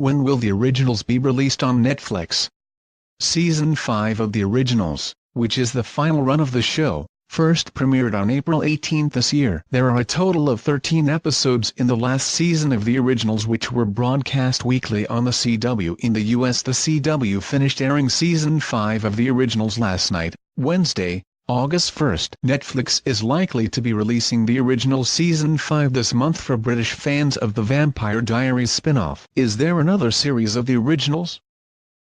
When will the originals be released on Netflix? Season 5 of the originals, which is the final run of the show, first premiered on April 18 this year. There are a total of 13 episodes in the last season of the originals, which were broadcast weekly on the CW. In the US, the CW finished airing Season 5 of the originals last night, Wednesday, August 1. Netflix is likely to be releasing the original Season 5 this month for British fans of the Vampire Diaries spin-off. Is there another series of the originals?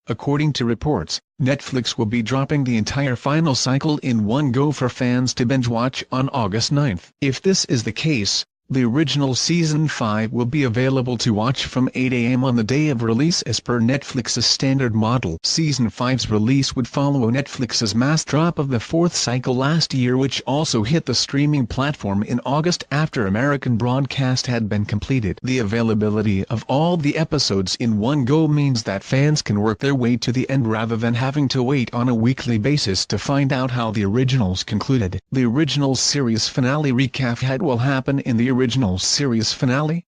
According to reports, Netflix will be dropping the entire final cycle in one go for fans to binge-watch on August 9. If this is the case, the original Season 5 will be available to watch from 8 a.m. on the day of release as per Netflix's standard model. Season 5's release would follow Netflix's mass drop of the fourth cycle last year, which also hit the streaming platform in August after American broadcast had been completed. The availability of all the episodes in one go means that fans can work their way to the end rather than having to wait on a weekly basis to find out how the originals concluded. The original series finale recap. What will happen in the original series finale?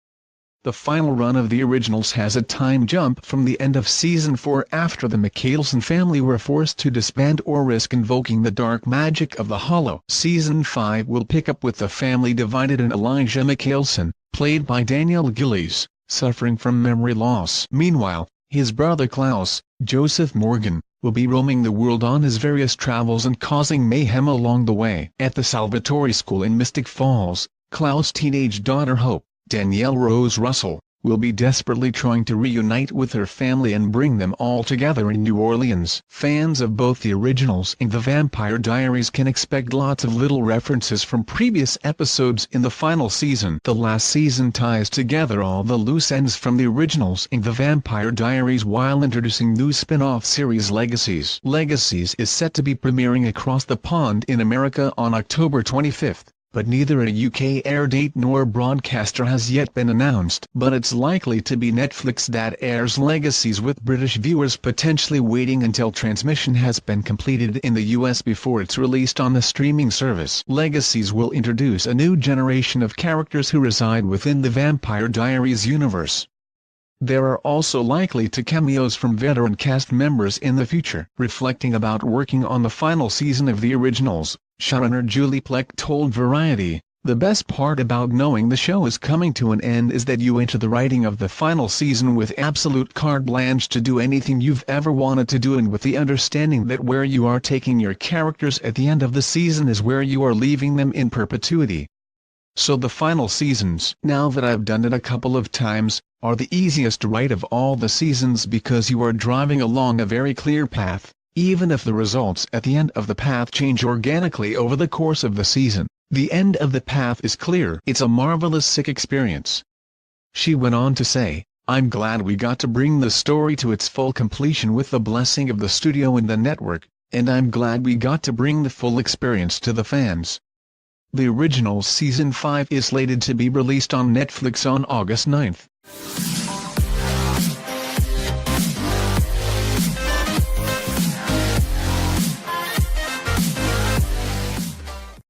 The final run of the originals has a time jump from the end of Season 4 after the Michelson family were forced to disband or risk invoking the dark magic of the Hollow. Season 5 will pick up with the family divided and Elijah Michelson, played by Daniel Gillies, suffering from memory loss. Meanwhile, his brother Klaus, Joseph Morgan, will be roaming the world on his various travels and causing mayhem along the way. At the Salvatore School in Mystic Falls, Klaus' teenage daughter Hope, Danielle Rose Russell, will be desperately trying to reunite with her family and bring them all together in New Orleans. Fans of both the originals and The Vampire Diaries can expect lots of little references from previous episodes in the final season. The last season ties together all the loose ends from the originals and The Vampire Diaries while introducing new spin-off series Legacies. Legacies is set to be premiering across the pond in America on October 25. But neither a UK air date nor broadcaster has yet been announced. But it's likely to be Netflix that airs Legacies, with British viewers potentially waiting until transmission has been completed in the US before it's released on the streaming service. Legacies will introduce a new generation of characters who reside within the Vampire Diaries universe. There are also likely to cameos from veteran cast members in the future. Reflecting about working on the final season of the originals, showrunner Julie Plec told Variety, "The best part about knowing the show is coming to an end is that you enter the writing of the final season with absolute carte blanche to do anything you've ever wanted to do, and with the understanding that where you are taking your characters at the end of the season is where you are leaving them in perpetuity. So the final seasons, now that I've done it a couple of times, are the easiest to write of all the seasons because you are driving along a very clear path, even if the results at the end of the path change organically over the course of the season. The end of the path is clear. It's a marvelous sick experience." She went on to say, "I'm glad we got to bring the story to its full completion with the blessing of the studio and the network, and I'm glad we got to bring the full experience to the fans." The original Season 5 is slated to be released on Netflix on August 9.